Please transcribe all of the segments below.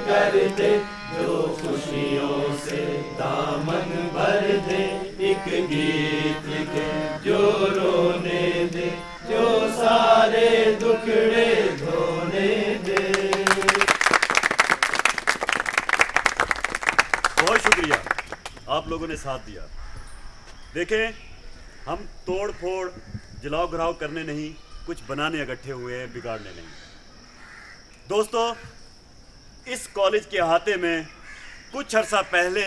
कर दे, जो खुशियों से दामन भर दे। एक गीत लिखे जो रोने दे, जो सारे दुखड़े धोने दे। बहुत शुक्रिया, आप लोगों ने साथ दिया। देखें, हम तोड़ फोड़ जलाओ घराव करने नहीं, कुछ बनाने इकट्ठे हुए हैं, बिगाड़ने नहीं। दोस्तों, इस कॉलेज के अहाते में कुछ अरसा पहले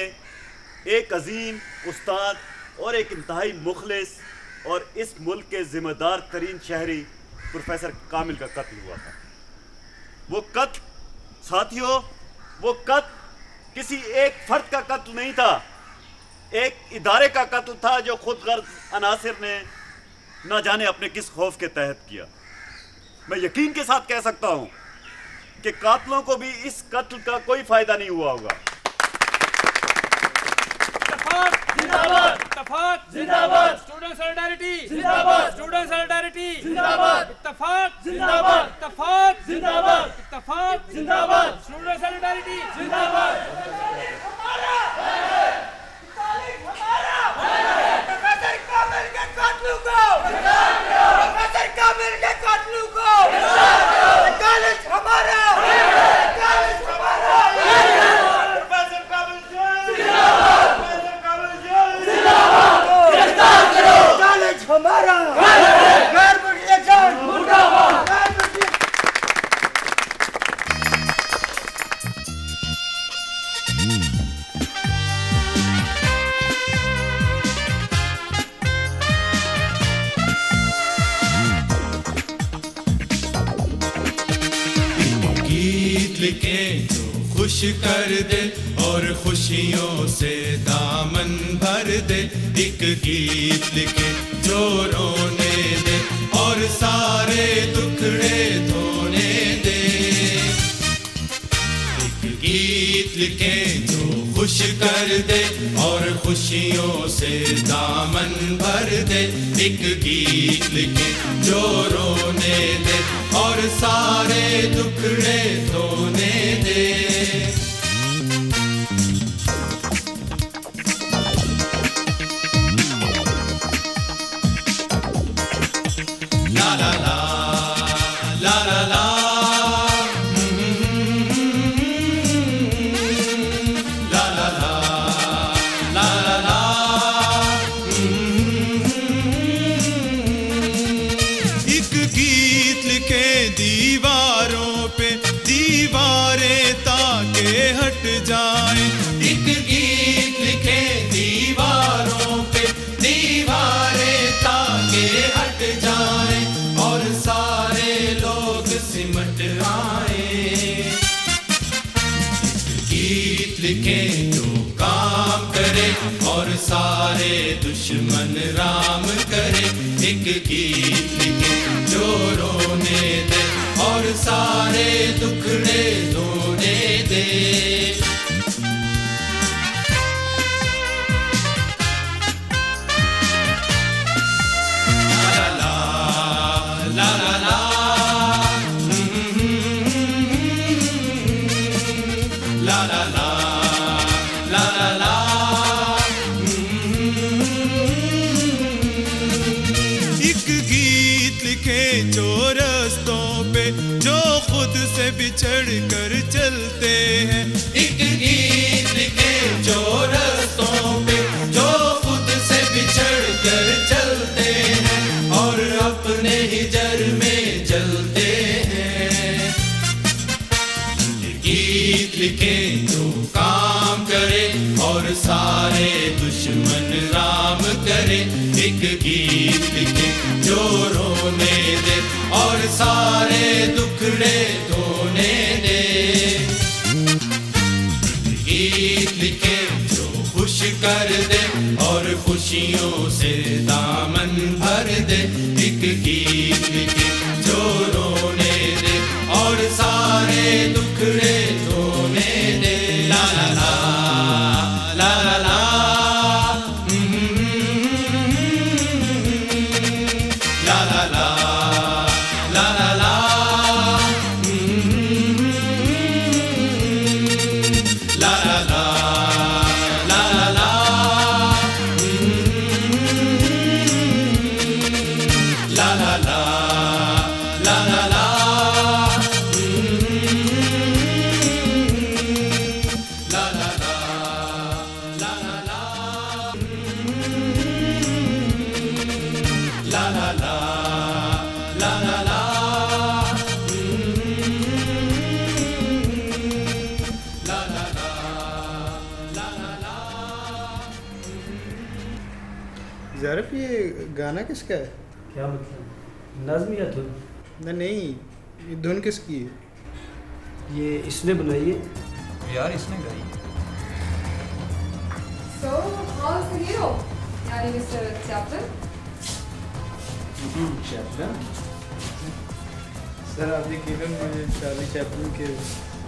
एक अजीम उस्ताद और एक इंतहाई मुखलिस और इस मुल्क के जिम्मेदार तरीन शहरी प्रोफेसर कामिल का कत्ल हुआ था। वो कत्ल साथियों, वो कत्ल किसी एक फर्द का कत्ल नहीं था, एक इदारे का कत्ल था जो खुद गर्ज अनासिर ने न जाने अपने किस खौफ के तहत किया। मैं यकीन के साथ कह सकता हूं कि कातलों को भी इस कत्ल का कोई फायदा नहीं हुआ होगा। जिंदाबाद, इत्तेफाक जिंदाबाद, स्टूडेंट सॉलिडारिटी जिंदाबाद, स्टूडेंट सॉलिडारिटी जिंदाबाद, इत्तेफाक जिंदाबाद, इत्तेफाक जिंदाबाद, इत्तेफाक जिंदाबाद, स्टूडेंट सॉलिडारिटी जिंदाबाद। हमारा है, तालीम हमारा है। प्रोफेसर कामिल के कातलों को प्रोफेसर कामिल के कातलों को कॉलेज हमारा है, कॉलेज हमारा है। प्रोफेसर कामिल जिंदाबाद, कॉलेज हमारा गैर मुल्की जान मुर्दाबाद। गीत लिखे जो खुश कर दे और खुशियों से दामन भर दे। एक गीत लिखे जो रोने दे और सारे दुखड़े धोने दे। एक गीत लिखे जो खुश कर दे और खुशियों से दामन भर दे। एक गीत लिखे जो रोने दे और सारे दुखड़े धोने दे। दीवारों पे दीवारें ताके हट जाए। एक गीत लिखे दीवारों पे दीवारें ताके हट जाए और सारे लोग सिमट आए। एक गीत लिखे जो काम करे और सारे दुश्मन राम करे। एक गीत लिखे जो रोने दे और सारे दुखड़े धोने दे। ला ला ला ला ला ला ला ला ला ला। एक गीत लिखे जो रस्तों पे जो खुद से बिछड़ कर चलते हैं। एक गीत लिखे जो रस्तों पे जो खुद से बिछड़ कर चलते हैं और अपने ही जर में जलते हैं। गीत लिखे जो काम करे और सारे दुश्मन राम करे। एक गीत लिखे जो रोने दे और सारे दुखड़े धोने दे। गीत लिखे जो खुश कर दे और खुशियों से दामन भर दे। एक गीत लिखे जो रोने दे और सारे दुखड़े धोने दे। ला ला ला ला ला ला ला ला ला ला ला ला। ला ला ला ला ला ला ला ला ला ला ला ला ला ला ज़ारफ, ये गाना किसका है? क्या मतलब? नज़्म या धुन? नहीं, ये धुन किसकी है? ये इसने बनाई है यार, इसने गाई। So, how's the hero? यानी मिस्टर चैपलिन? चैपलिन? सर, आप यकीनन मुझे चार्ली चैपलिन के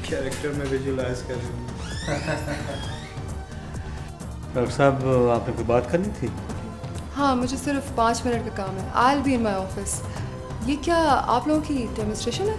कैरेक्टर में विजुलाइज कर रहे हैं। डॉक्टर साहब, आपने कोई बात करनी थी? हाँ, मुझे सिर्फ 5 मिनट का काम है। I'll be in my office. ये क्या आप लोगों की डेमोन्स्ट्रेशन है?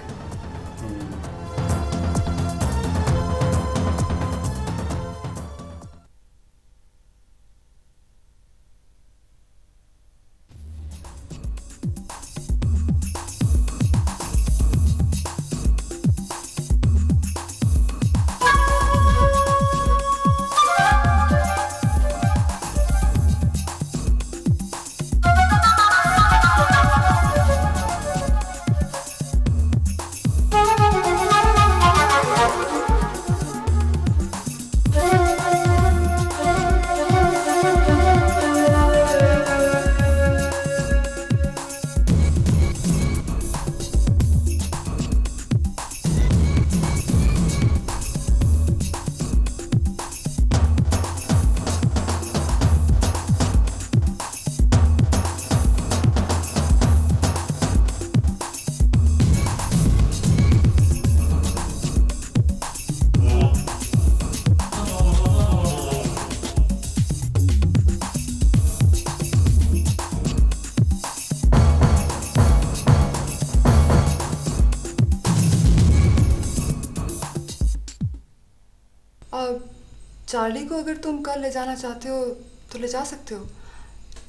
चार्ली को अगर तुम कल ले जाना चाहते हो तो ले जा सकते हो,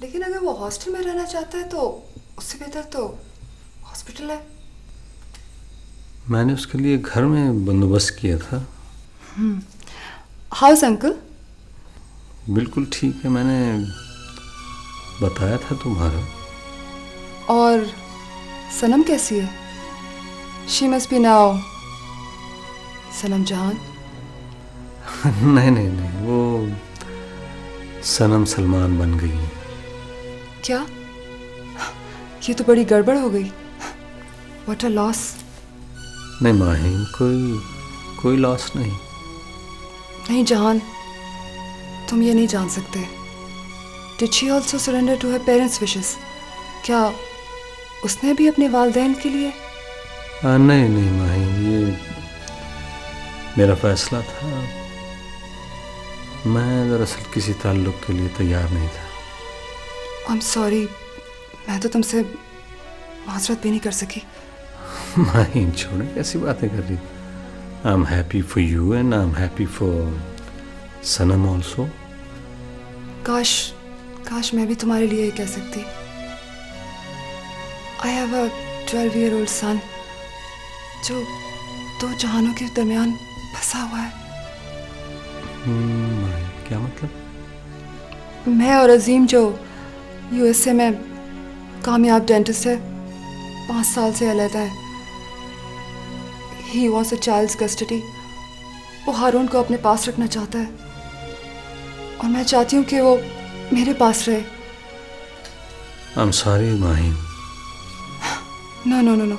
लेकिन अगर वो हॉस्टल में रहना चाहता है तो उससे बेहतर तो हॉस्पिटल है। मैंने उसके लिए घर में बंदोबस्त किया था। House uncle? बिल्कुल ठीक है, मैंने बताया था तुम्हारा। और सनम कैसी है? शी मस्ट बी नाउ सनम जहान। नहीं नहीं नहीं, वो सनम सलमान बन गई है। क्या? ये तो बड़ी गड़बड़ हो गई। What a loss. नहीं माहिन, कोई लॉस नहीं। नहीं जहान, तुम ये नहीं जान सकते। Did she also surrender to her parents' wishes? क्या उसने भी अपने वालिदैन के लिए? नहीं नहीं माहिन, ये मेरा फैसला था। मैं दरअसल किसी ताल्लुक के लिए तैयार नहीं था। I'm sorry, मैं तो तुमसे माजरत भी नहीं कर सकी। माहिन छोड़े, कैसी बातें कर रही। I'm happy for you and I'm happy for Sanam also। काश मैं भी तुम्हारे लिए ये कह सकती। I have a 12-year-old son जो 2 जहानों के दरमियान फंसा हुआ है। क्या मतलब? मैं और अजीम जो USA में कामयाब डेंटिस्ट है, 5 साल से अलहदा है। He wants a child's custody। वो हारून को अपने पास रखना चाहता है और मैं चाहती हूँ कि वो मेरे पास रहे। I'm sorry Mahin. No।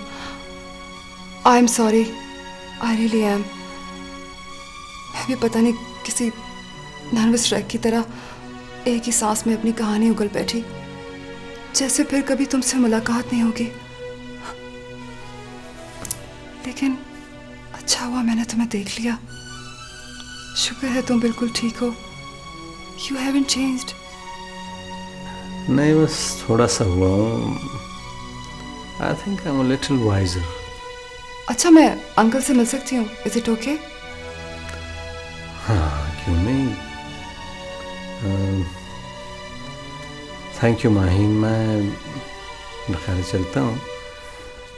I'm sorry। I really am। मैं भी पता नहीं किसी नर्वस रैक की तरह एक ही सांस में अपनी कहानी उगल बैठी, जैसे फिर कभी तुमसे मुलाकात नहीं होगी। लेकिन अच्छा हुआ मैंने तुम्हें देख लिया। शुक्र है तुम बिल्कुल ठीक हो। You haven't changed। नहीं, बस थोड़ा सा हुआ हूँ। I think I'm a little wiser। अच्छा, मैं अंकल से मिल सकती हूँ? Is it okay? हाँ, क्यों नहीं। थैंक यू माहिन, मैं बखैर चलता हूँ।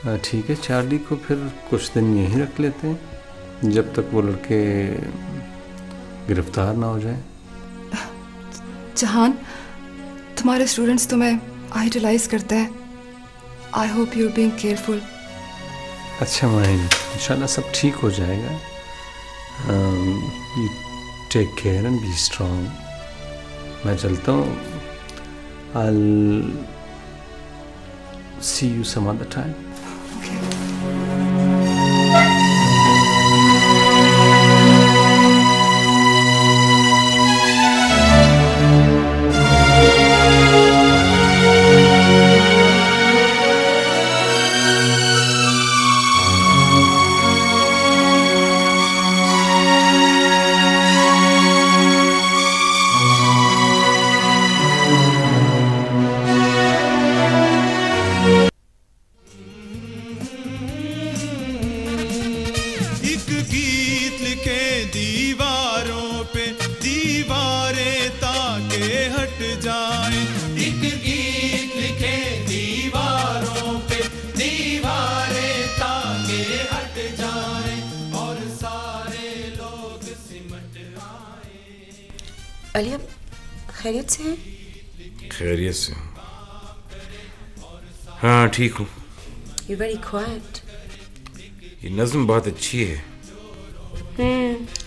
ठीक है, चार्ली को फिर कुछ दिन यहीं रख लेते हैं जब तक वो लड़के गिरफ्तार ना हो जाए। जहान, तुम्हारे स्टूडेंट्स तुम्हें आइडलाइज करते हैं। I hope you are being careful. अच्छा माहिन, इंशाल्लाह सब ठीक हो जाएगा। You take care and be strong. मैं चलता हूँ। I'll see you some other time. Ali, आप खैरियत से हैं? खैरियत से? हाँ ठीक हूँ। You're very quiet. ये नज़्म बहुत अच्छी है।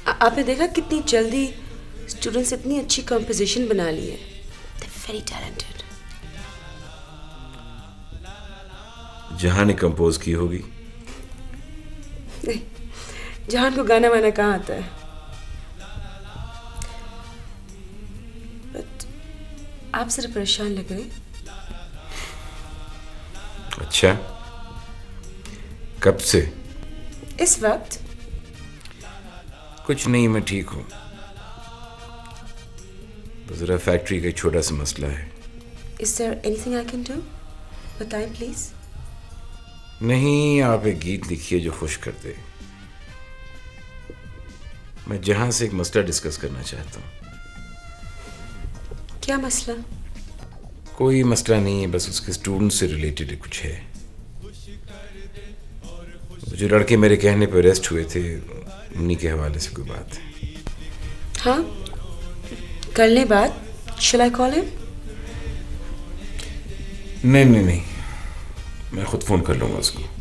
आपने देखा कितनी जल्दी स्टूडेंट्स इतनी अच्छी कंपोजिशन बना ली है। They're very talented. जहां ने कंपोज की होगी। नहीं, जहान को गाना वाना कहाँ आता है। बट आप सिर्फ परेशान लग रहे। अच्छा, कब से? इस वक्त कुछ नहीं, मैं ठीक हूँ। जरा फैक्ट्री का एक छोटा सा मसला है। Is there anything I can do? बताएं प्लीज। नहीं, आप एक गीत लिखिए जो खुश कर दे। मैं जहां से एक मसला डिस्कस करना चाहता हूँ। क्या मसला? कोई मसला नहीं है, बस उसके स्टूडेंट से रिलेटेड कुछ है। जो लड़के मेरे कहने पर अरेस्ट हुए थे, उन्हीं के हवाले से कोई बात है। हाँ, कर ले बात। Shall I call him? नहीं, मैं खुद फोन कर लूंगा उसको।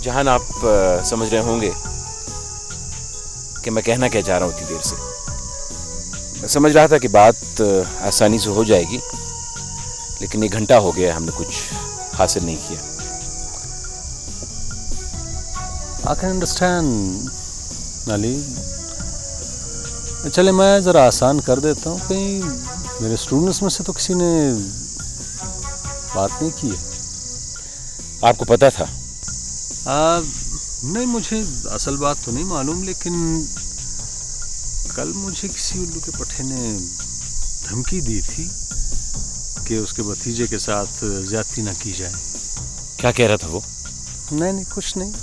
जहान, आप समझ रहे होंगे कि मैं कहना क्या चाह रहा हूँ इतनी देर से। मैं समझ रहा था कि बात आसानी से हो जाएगी, लेकिन 1 घंटा हो गया, हमने कुछ हासिल नहीं किया। I can understand, Ali. चले मैं ज़रा आसान कर देता हूँ। कहीं मेरे स्टूडेंट्स में से तो किसी ने बात नहीं की है? आपको पता था? नहीं, मुझे असल बात तो नहीं मालूम, लेकिन कल मुझे किसी उल्लू के पट्टे ने धमकी दी थी कि उसके भतीजे के साथ ज्यादती ना की जाए। क्या कह रहा था वो? नहीं, कुछ नहीं।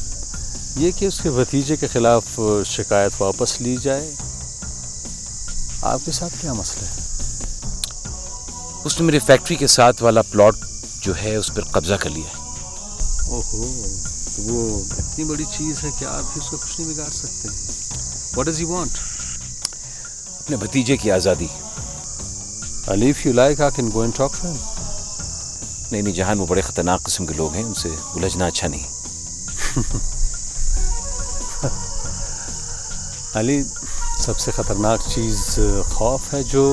ये कि उसके भतीजे के खिलाफ शिकायत वापस ली जाए। आपके साथ क्या मसला है? उसने मेरी फैक्ट्री के साथ वाला प्लॉट जो है उस पर कब्जा कर लिया है। ओहो, वो इतनी बड़ी चीज़ है कि आप भी उसका कुछ नहीं बिगाड़ सकते। What does he want? अपने भतीजे की आज़ादी। Ali, if you like, I can go and talk to him. नहीं, जहान, वो बड़े ख़तरनाक किस्म के लोग हैं, उनसे उलझना अच्छा नहीं। अली, सबसे ख़तरनाक चीज़ खौफ है जो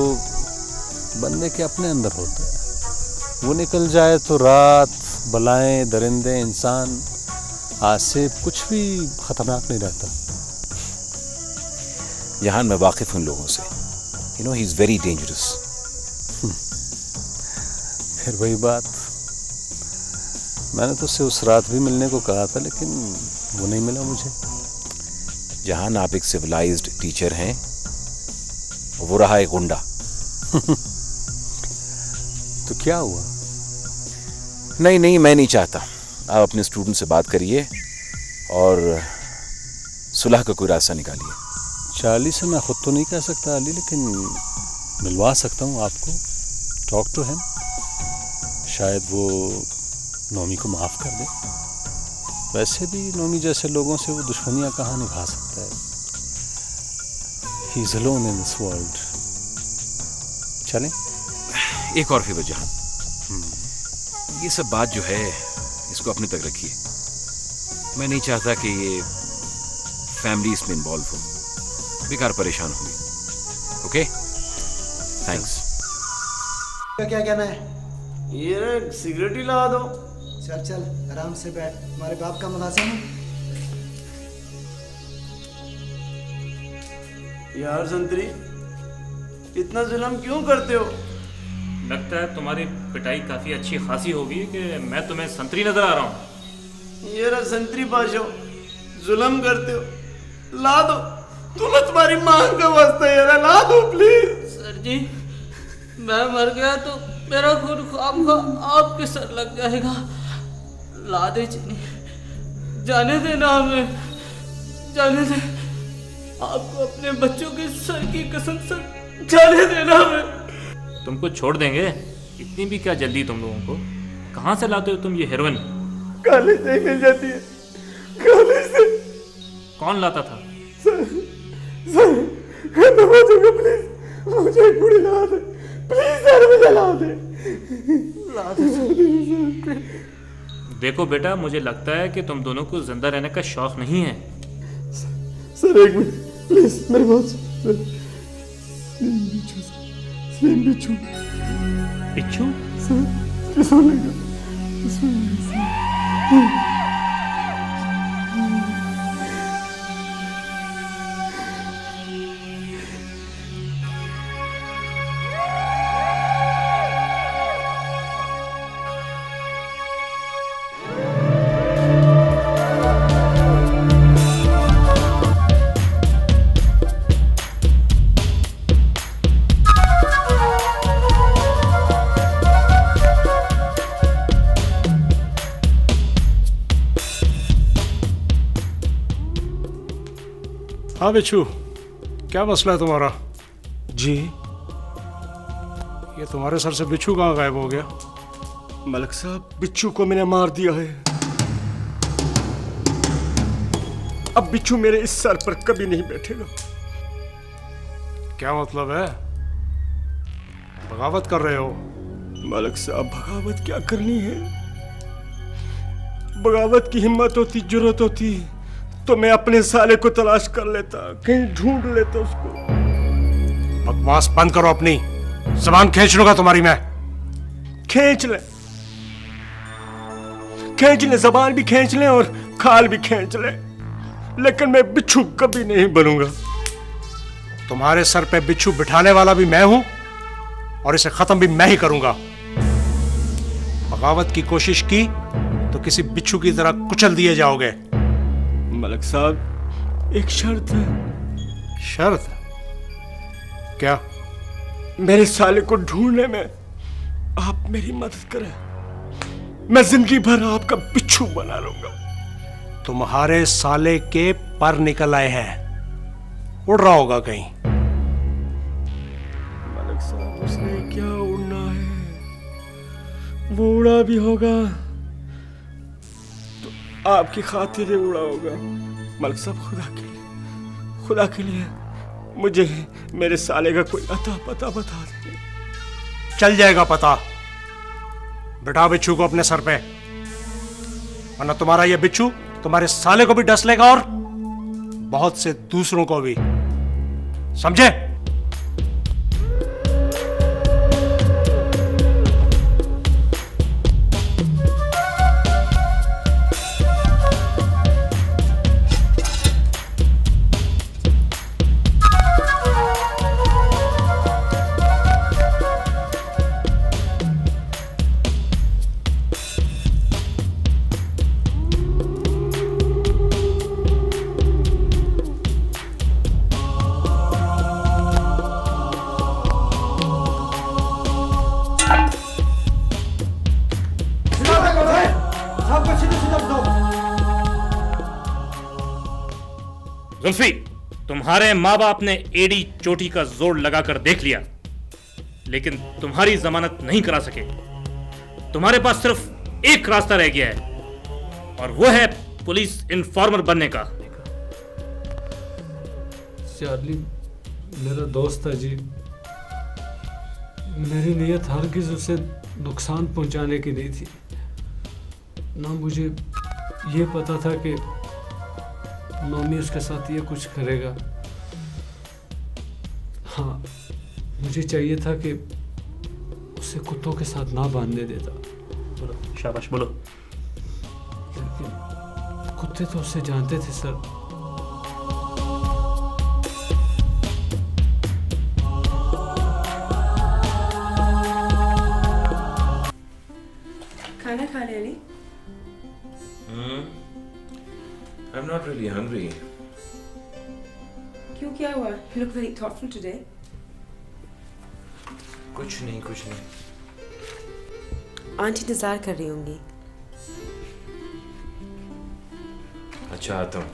बंदे के अपने अंदर होता है। वो निकल जाए तो रात, बलाएं, दरिंदे, इंसान, आसिफ, कुछ भी ख़तरनाक नहीं रहता। जहान, मैं वाकिफ़ हूँ लोगों से। You know, he is very dangerous. फिर वही बात, मैंने तो उससे उस रात भी मिलने को कहा था, लेकिन वो नहीं मिला मुझे। जहान, आप एक सिविलाइज्ड टीचर हैं, वो रहा एक गुंडा। तो क्या हुआ? नहीं नहीं, मैं नहीं चाहता। आप अपने स्टूडेंट से बात करिए और सुलह का कोई रास्ता निकालिए। चार्ली से मैं खुद तो नहीं कह सकता अली, लेकिन मिलवा सकता हूँ आपको। टॉक टू हिम, शायद वो नोमी को माफ़ कर दे। वैसे भी नोमी जैसे लोगों से वो दुश्मनियाँ कहाँ निभा सकता है। He is alone in this world. चलें? एक और फेवर जहां, ये सब बात जो है इसको अपने तक रखिए। मैं नहीं चाहता कि ये फैमिली इसमें इन्वॉल्व हो, बेकार परेशान होंगे। Okay, thanks. क्या कहना है? ये सिगरेट ही ला दो। चल चल आराम से बैठ, हमारे बाप का मुलाजिम है। यार संतरी, इतना जुल्म क्यों करते हो? लगता है तुम्हारी पिटाई काफी अच्छी खासी होगी कि मैं तुम्हें संतरी नजर आ रहा हूँ। ये रहा संतरी पाशो, जुल्म करते हो। ला दो, तुम्हें तुम्हारी मांग का वास्ता यार, ला दो प्लीज। सर जी, मैं मर गया तो मेरा खून खामखा आपके सर लग जाएगा। ला दे चीनी, जाने देना हमें, जाने दे। आपको अपने बच्चों के सर की कसम, सर जाने देना हमें। तुमको छोड़ देंगे, इतनी भी क्या जल्दी तुम लोगों को? कहाँ से लाते हो तुम ये हेरोइन? कॉलेज से मिल जाती है, कॉलेज से। कौन लाता था? सर प्लीज मुझे पूरी ला दे, प्लीज सर मुझे ला दे, ला दे। देखो बेटा, मुझे लगता है कि तुम दोनों को जिंदा रहने का शौक नहीं है। सर एक मिनट प्लीज, मेरी बात सुन। बिच्छू बिच्छू सर, कैसा लगा? हाँ बिच्छू, क्या मसला है तुम्हारा? जी, ये तुम्हारे सर से बिच्छू कहाँ गायब हो गया? मलिक साहब, बिच्छू को मैंने मार दिया है। अब बिच्छू मेरे इस सर पर कभी नहीं बैठेगा। क्या मतलब है? बगावत कर रहे हो? मलिक साहब, बगावत क्या करनी है? बगावत की हिम्मत होती, जुर्रत होती तो मैं अपने साले को तलाश कर लेता, कहीं ढूंढ लेता उसको। बकवास बंद करो अपनी, ज़बान खींच लूंगा तुम्हारी मैं। खींच ले, ज़बान भी खींच ले और खाल भी खींच ले, लेकिन मैं बिच्छू कभी नहीं बनूंगा। तुम्हारे सर पे बिच्छू बिठाने वाला भी मैं हूं और इसे खत्म भी मैं ही करूंगा। बगावत की कोशिश की तो किसी बिच्छू की तरह कुचल दिए जाओगे। मलिक साहब, एक शर्त है। शर्त? क्या? मेरे साले को ढूंढने में आप मेरी मदद करें, मैं जिंदगी भर आपका बिच्छू बना लूंगा। तुम्हारे साले के पर निकल आए हैं, उड़ रहा होगा कहीं। मलिक साहब, उसने क्या उड़ना है? वो उड़ा भी होगा तो आपकी खातिर उड़ा होगा। मलिक साहब, खुदा के लिए मुझे मेरे साले का कोई अता पता बता दे। चल जाएगा पता। बिठा बिच्छू को अपने सर पे, वरना तुम्हारा ये बिच्छू तुम्हारे साले को भी डस लेगा और बहुत से दूसरों को भी, समझे? जुल्फी, तुम्हारे माँ बाप ने एडी चोटी का जोर लगाकर देख लिया, लेकिन तुम्हारी जमानत नहीं करा सके। तुम्हारे पास सिर्फ एक रास्ता रह गया है, और वो है पुलिस इन्फॉर्मर बनने का। चार्ली मेरा दोस्त है जी। मेरी नीयत हरगिज़ उसे नुकसान पहुंचाने की नहीं थी। ना मुझे ये पता था कि नोमी उसके साथ ये कुछ करेगा। हाँ, मुझे चाहिए था कि उसे कुत्तों के साथ ना बांधने देता। बोलो, शाबाश बोलो। लेकिन कुत्ते तो उससे जानते थे सर। खाना खा ले Ali? I'm not really hungry. क्यों, क्या हुआ? You look very thoughtful today. कुछ नहीं। आंटी इंतजार कर रही होंगी। अच्छा, आता हूँ।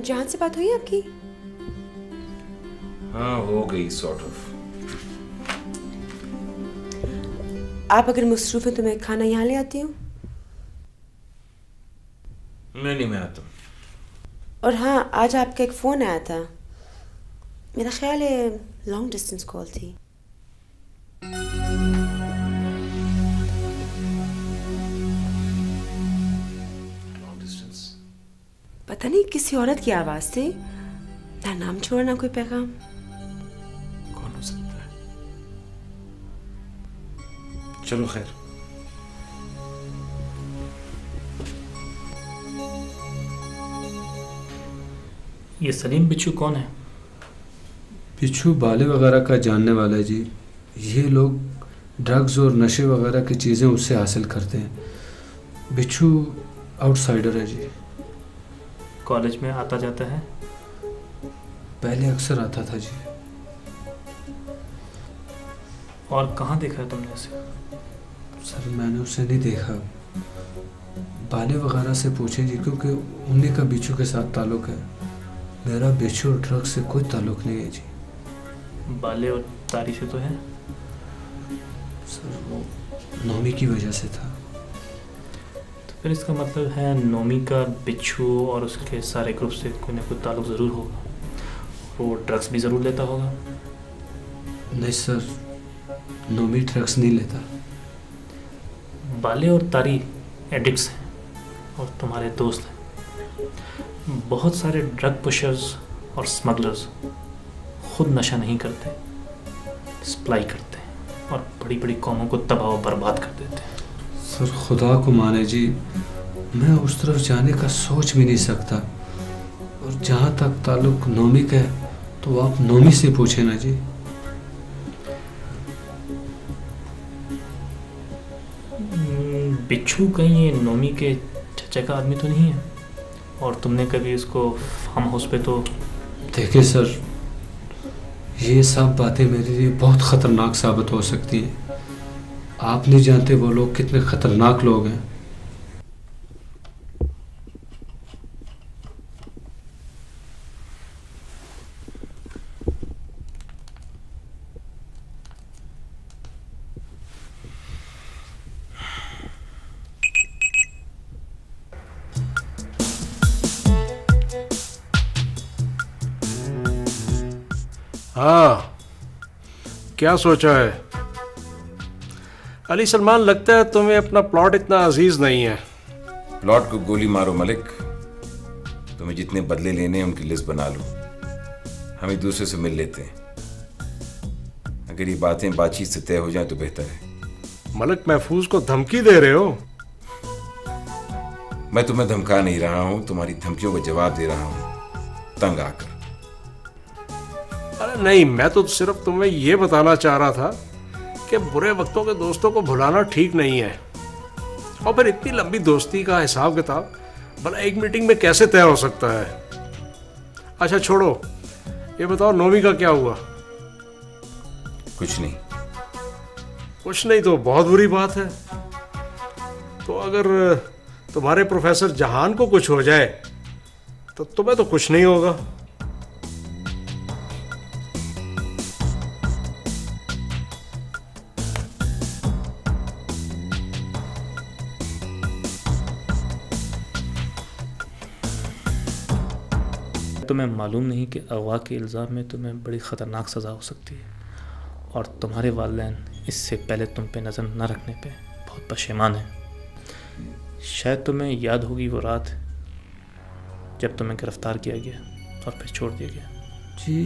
जहां से बात हुई आपकी? हाँ, हो गई sort of. आप अगर मसरूफ हैं तो मैं खाना यहाँ ले आती हूँ। नहीं, मैं आता हूँ। और हाँ, आज आपका एक फ़ोन आया था। मेरा ख्याल है लॉन्ग डिस्टेंस कॉल थी। Long distance? पता नहीं किसी औरत की आवाज़ थी। ना नाम छोड़ना कोई पैगाम। कौन हो सकता है? चलो खैर। ये सलीम बिच्छू कौन है? बिच्छू बाले वगैरह का जानने वाला है जी। ये लोग ड्रग्स और नशे वगैरह की चीज़ें उससे हासिल करते हैं। बिच्छू आउटसाइडर है जी। कॉलेज में आता जाता है? पहले अक्सर आता था जी। और कहाँ देखा है तुमने उसे? सर मैंने उसे नहीं देखा। बाले वगैरह से पूछे जी, क्योंकि उन्हीं का बिच्छू के साथ ताल्लुक है। मेरा बिच्छू और ड्रग्स से कोई ताल्लुक नहीं है जी। बाले और तारी से तो है? सर वो नोमी की वजह से था। तो फिर इसका मतलब है नोमी का बिच्छू और उसके सारे ग्रुप से कोई ना कोई ताल्लुक ज़रूर होगा। वो ड्रग्स भी ज़रूर लेता होगा। नहीं सर, नोमी ड्रग्स नहीं लेता। बाले और तारी एडिक्ट्स हैं और तुम्हारे दोस्त हैं। बहुत सारे ड्रग पुशर्स और स्मगलर्स खुद नशा नहीं करते, सप्लाई करते हैं और बड़ी बड़ी कौमों को तबाह और बर्बाद कर देते हैं। सर खुदा को माने जी, मैं उस तरफ जाने का सोच भी नहीं सकता। और जहाँ तक ताल्लुक नोमी का है तो आप नोमी से पूछे ना जी। बिच्छू कहीं ये नोमी के चचा का आदमी तो नहीं है? और तुमने कभी इसको फार्म हाउस पे तो? देखिए सर, ये सब बातें मेरे लिए बहुत ख़तरनाक साबित हो सकती हैं। आप नहीं जानते वो लोग कितने ख़तरनाक लोग हैं। हाँ, क्या सोचा है? अली सलमान, लगता है तुम्हें अपना प्लॉट इतना अजीज नहीं है। प्लॉट को गोली मारो मलिक। तुम्हें जितने बदले लेने हैं उनकी लिस्ट बना लो। हम एक दूसरे से मिल लेते हैं। अगर ये बातें बातचीत से तय हो जाए तो बेहतर है। मलिक महफूज को धमकी दे रहे हो? मैं तुम्हें धमका नहीं रहा हूं, तुम्हारी धमकियों का जवाब दे रहा हूं तंग आकर। अरे नहीं, मैं तो सिर्फ तुम्हें यह बताना चाह रहा था कि बुरे वक्तों के दोस्तों को भुलाना ठीक नहीं है। और फिर इतनी लंबी दोस्ती का हिसाब किताब भला एक मीटिंग में कैसे तय हो सकता है? अच्छा छोड़ो, ये बताओ नोमी का क्या हुआ? कुछ नहीं, कुछ नहीं तो बहुत बुरी बात है। तो अगर तुम्हारे प्रोफेसर जहान को कुछ हो जाए तो तुम्हें तो कुछ नहीं होगा। तुम्हें मालूम नहीं कि अगवा के इल्ज़ाम में तुम्हें बड़ी ख़तरनाक सज़ा हो सकती है, और तुम्हारे वालिदैन इससे पहले तुम पे नज़र न रखने पे बहुत पशेमान हैं। शायद तुम्हें याद होगी वो रात जब तुम्हें गिरफ़्तार किया गया और फिर छोड़ दिया गया। जी,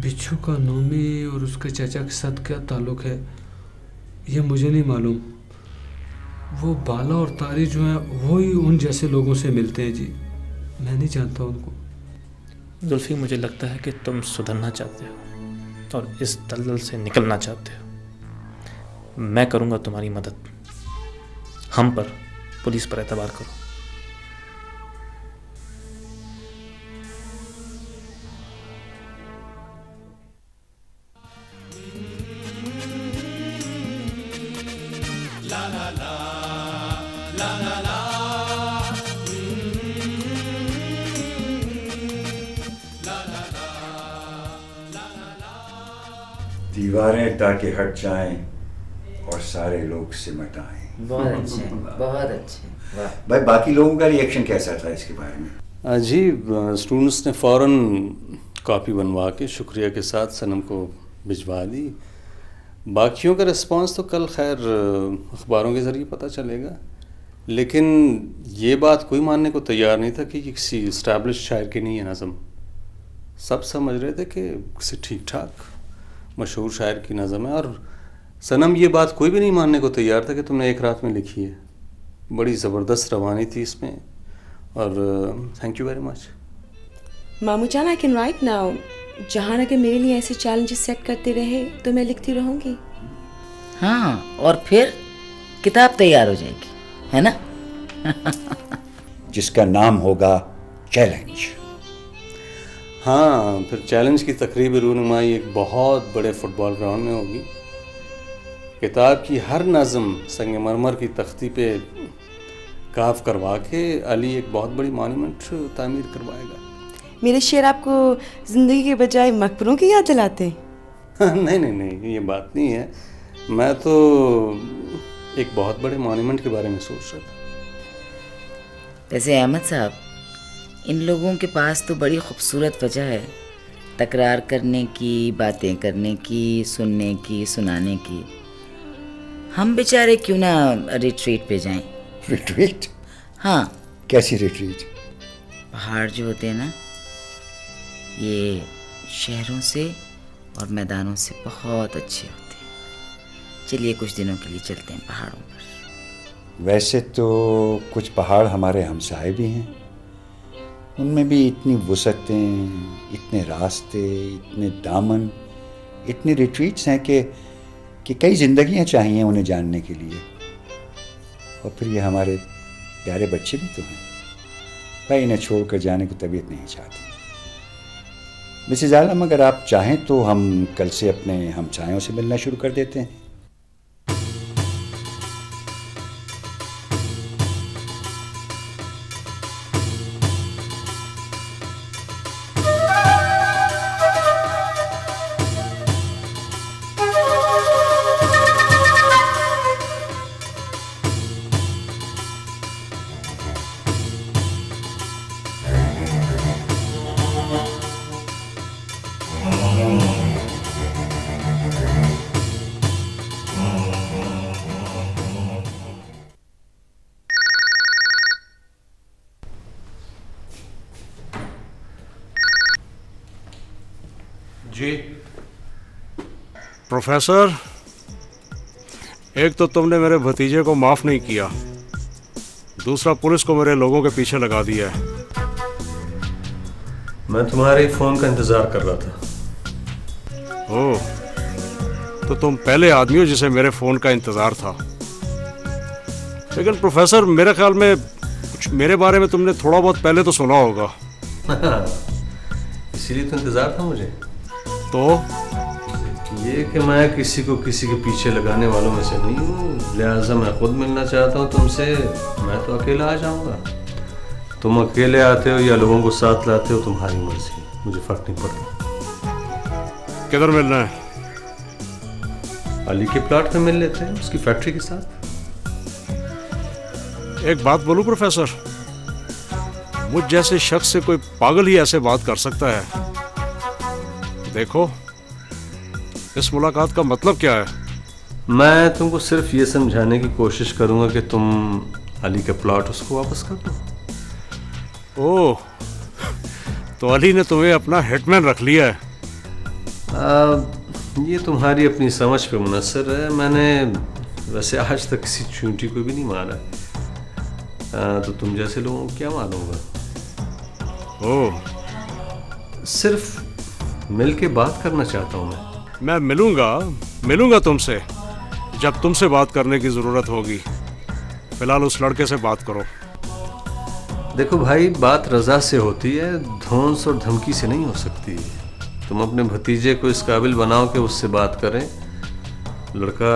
बिच्छू का नोमी और उसके चाचा के साथ क्या ताल्लुक़ है ये मुझे नहीं मालूम। वो बाला और तारी जो हैं वो ही उन जैसे लोगों से मिलते हैं जी, मैं नहीं जानता उनको। जुल्फ़ी, मुझे लगता है कि तुम सुधरना चाहते हो और इस दलदल से निकलना चाहते हो। मैं करूँगा तुम्हारी मदद। हम पर, पुलिस पर एतबार करो। दीवारें ताकि हट जाएं और सारे लोग सिमट आएं। बहुत अच्छे, बहुत अच्छे। वाह भाई, बाकी लोगों का रिएक्शन कैसा था इसके बारे में? जी, स्टूडेंट्स ने फ़ौरन कॉपी बनवा के शुक्रिया के साथ सनम को भिजवा दी। बाकियों का रिस्पांस तो कल खैर अखबारों के ज़रिए पता चलेगा, लेकिन ये बात कोई मानने को तैयार नहीं था कि किसी इस्टेब्लिश शायर की नहीं है नज़म। सब समझ रहे थे कि किसी ठीक ठाक मशहूर शायर की नज़म है, और सनम ये बात कोई भी नहीं मानने को तैयार था कि तुमने एक रात में लिखी है। बड़ी ज़बरदस्त रवानी थी इसमें, और थैंक यू वेरी मच। मामू जान, आई कैन राइट नाउ। जहान अगर मेरे लिए ऐसे चैलेंजेस सेट करते रहे तो मैं लिखती रहूँगी। हाँ, और फिर किताब तैयार हो जाएगी, है ना? जिसका नाम होगा चैलेंज। हाँ, फिर चैलेंज की तकरीबी रूनुमाई एक बहुत बड़े फुटबॉल ग्राउंड में होगी। किताब की हर नज़म संगमरमर की तख्ती पे काफ करवा के अली एक बहुत बड़ी मॉन्यूमेंट तामीर करवाएगा। मेरे शेर आपको ज़िंदगी के बजाय मकबरों की याद दिलाते हैं? नहीं नहीं नहीं, ये बात नहीं है। मैं तो एक बहुत बड़े मॉन्यूमेंट के बारे में सोच रहा था। वैसे अहमद साहब, इन लोगों के पास तो बड़ी खूबसूरत वजह है तकरार करने की, बातें करने की, सुनने की, सुनाने की। हम बेचारे क्यों ना रिट्रीट पे जाएं? रिट्रीट? हाँ। कैसी रिट्रीट? पहाड़ जो होते हैं ना, ये शहरों से और मैदानों से बहुत अच्छे होते हैं। चलिए कुछ दिनों के लिए चलते हैं पहाड़ों पर। वैसे तो कुछ पहाड़ हमारे हमसाए भी हैं, उनमें भी इतनी वुसअतें, इतने रास्ते, इतने दामन, इतनी रिट्रीट्स हैं कि कई ज़िंदगियां चाहिए उन्हें जानने के लिए। और फिर ये हमारे प्यारे बच्चे भी तो हैं भाई, इन्हें छोड़कर जाने को तबीयत नहीं चाहती। मिसेज आलम, अगर आप चाहें तो हम कल से अपने हमसायों से मिलना शुरू कर देते हैं। जी प्रोफेसर, एक तो तुमने मेरे भतीजे को माफ नहीं किया, दूसरा पुलिस को मेरे लोगों के पीछे लगा दिया है। मैं तुम्हारे फोन का इंतजार कर रहा था। ओह, तो तुम पहले आदमी हो जिसे मेरे फोन का इंतजार था। लेकिन प्रोफेसर, मेरे ख्याल में कुछ मेरे बारे में तुमने थोड़ा बहुत पहले तो सुना होगा। इसीलिए तो इंतजार था मुझे। तो ये कि मैं किसी को किसी के पीछे लगाने वालों में से नहीं हूँ, लिहाजा मैं खुद मिलना चाहता हूँ तुमसे। मैं तो अकेला आ जाऊँगा। तुम अकेले आते हो या लोगों को साथ लाते हो, तुम्हारी मर्जी, मुझे फर्क नहीं पड़ता। किधर मिलना है? अली के प्लाट में मिल लेते हैं, उसकी फैक्ट्री के साथ। एक बात बोलूं प्रोफेसर, मुझ जैसे शख्स से कोई पागल ही ऐसे बात कर सकता है। देखो, इस मुलाकात का मतलब क्या है? मैं तुमको सिर्फ ये समझाने की कोशिश करूंगा कि तुम अली के प्लॉट उसको वापस कर दो। ओह, तो अली ने तुम्हें अपना हिटमैन रख लिया है। ये तुम्हारी अपनी समझ पे मुनसर है। मैंने वैसे आज तक किसी चूंटी को भी नहीं मारा, तो तुम जैसे लोगों को क्या मालूंगा। ओह, सिर्फ मिल के बात करना चाहता हूँ मैं मिलूंगा तुमसे जब तुमसे बात करने की जरूरत होगी। फिलहाल उस लड़के से बात करो। देखो भाई, बात रजा से होती है, धौंस और धमकी से नहीं हो सकती। तुम अपने भतीजे को इस काबिल बनाओ कि उससे बात करें। लड़का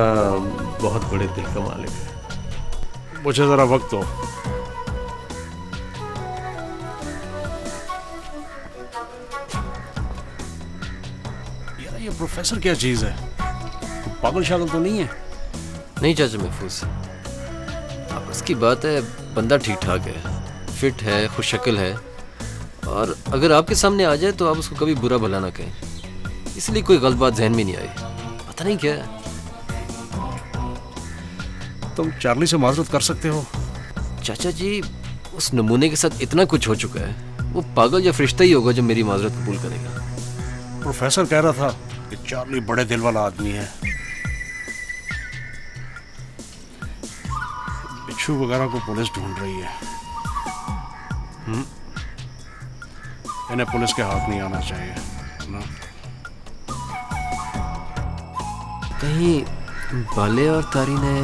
बहुत बड़े दिल का मालिक है। मुझे जरा वक्त दो। यार, ये प्रोफेसर क्या चीज है? पागल शागल तो नहीं है? नहीं चाचा महफूज, अब उसकी बात है, बंदा ठीक ठाक है, फिट है, खुशशक्ल है, और अगर आपके सामने आ जाए तो आप उसको कभी बुरा भला ना कहें। इसलिए कोई गलत बात जहन में नहीं आई। पता नहीं क्या है। तुम चार्ली से माजरत कर सकते हो? चाचा जी, उस नमूने के साथ इतना कुछ हो चुका है, वो पागल या फरिश्ता ही होगा जो मेरी माजरत कबूल करेगा। प्रोफेसर कह रहा था कि चार्ली बड़े दिल वाला आदमी है। बिच्छू वगैरह को पुलिस ढूंढ रही है। इन्हें पुलिस के हाथ नहीं आना चाहिए ना? कहीं बाले और तारी ने।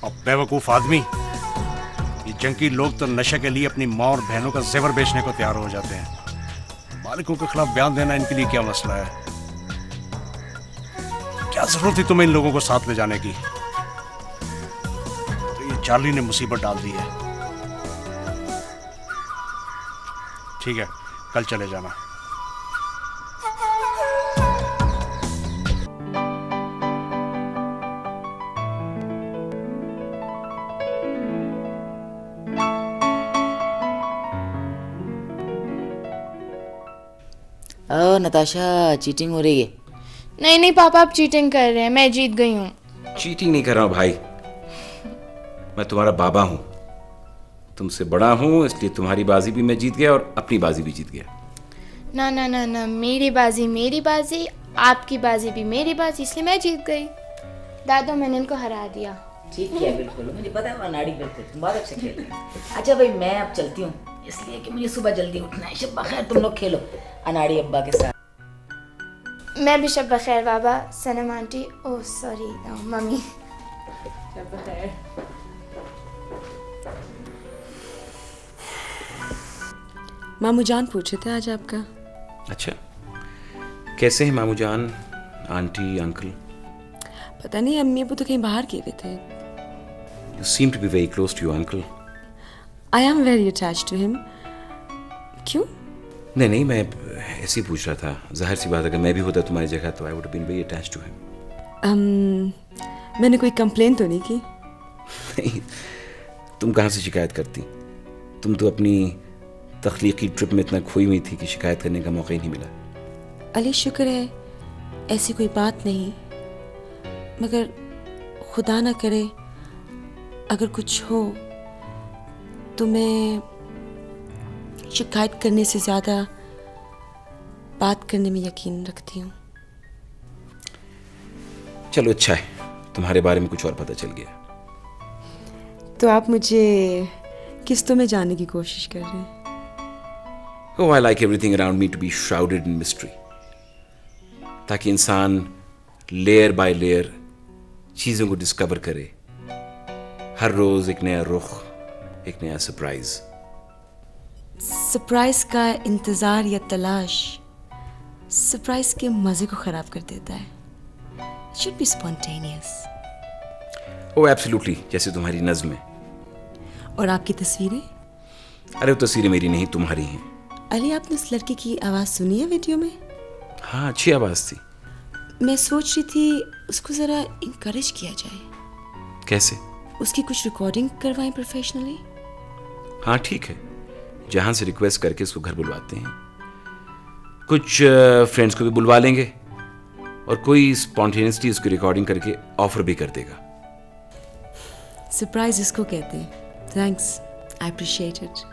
अब बेवकूफ आदमी, ये जंकी लोग तो नशे के लिए अपनी माँ और बहनों का जेवर बेचने को तैयार हो जाते हैं। मालिकों के खिलाफ बयान देना इनके लिए क्या मसला है? क्या जरूरत थी तुम्हें इन लोगों को साथ ले जाने की? तो ये चार्ली ने मुसीबत डाल दी है। ठीक है, कल चले जाना। नताशा, चीटिंग हो रही है। नहीं नहीं पापा, आप चीटिंग कर रहे हैं। मैं जीत गई हूँ। चीटिंग नहीं कर रहा हूँ भाई, मैं तुम्हारा बाबा हूँ, तुमसे बड़ा हूँ, इसलिए तुम्हारी बाजी भी मैं जीत गया और अपनी बाजी भी जीत गया। ना ना ना ना, मेरी बाजी, आपकी बाजी भी मेरी बाजी, इसलिए मैं जीत गई। दादा, मैंने इनको हरा दिया। ठीक है, बिल्कुल, मुझे पता है अनाड़ी बिल्कुल मुबारक से खेल। अच्छा भाई, मैं अब चलती हूँ, इसलिए कि मुझे सुबह जल्दी उठना है। शब बखैर, तुम लोग खेलो अनाड़ी अब्बा के साथ। मैं भी शब बखैर बाबा, सनम आंटी, ओह सॉरी मम्मी। शब बखैर। मामू जान पूछे थे आज आपका। अच्छा, कैसे हैं मामू जान, आंटी, अंकल? पता नहीं, अम्मी अबू तो कहीं बाहर गए हुए थे। You seem to be very close to your uncle. I am very attached to him. क्यों? नहीं, मैं ऐसे ही पूछ रहा था। जाहिर सी बात, अगर मैं भी होता तुम्हारी जगह तो I would have been very attached to him. मैंने कोई कंप्लेन तो नहीं की? नहीं, तुम कहाँ से शिकायत करती? तुम तो अपनी तख्लीकी ट्रिप में इतना खोई हुई थी कि शिकायत करने का मौका ही नहीं मिला। अली शुक्र है, ऐसी कोई बात नहीं, मगर खुदा ना करे अगर कुछ हो तो मैं शिकायत करने से ज़्यादा बात करने में यकीन रखती हूँ। चलो अच्छा है, तुम्हारे बारे में कुछ और पता चल गया। तो आप मुझे किस्तों में जाने की कोशिश कर रहे हैं? Oh, I like everything around me to be shrouded in mystery, ताकि इंसान लेयर बाय लेयर चीज़ों को डिस्कवर करे। हर रोज एक नया रुख, एक नया सरप्राइज। सरप्राइज का इंतजार या तलाश सरप्राइज के मजे को खराब कर देता है। It should be spontaneous. Oh absolutely, जैसे तुम्हारी नज्म है। और आपकी तस्वीरें? अरे वो तस्वीरें मेरी नहीं, तुम्हारी हैं। अली, आपने उस लड़के की आवाज सुनी है वीडियो में? हाँ, अच्छी आवाज थी। मैं सोच रही थी उसको जरा इंकरेज किया जाए। कैसे? उसकी कुछ रिकॉर्डिंग करवाएं प्रोफेशनली। हाँ ठीक है, जहां से रिक्वेस्ट करके उसको घर बुलवाते हैं। कुछ फ्रेंड्स को भी बुलवा लेंगे और कोई स्पॉन्टेनियसली उसकी रिकॉर्डिंग करके ऑफर भी कर देगा। सरप्राइज इसको कहते हैं। Thanks, I appreciate it.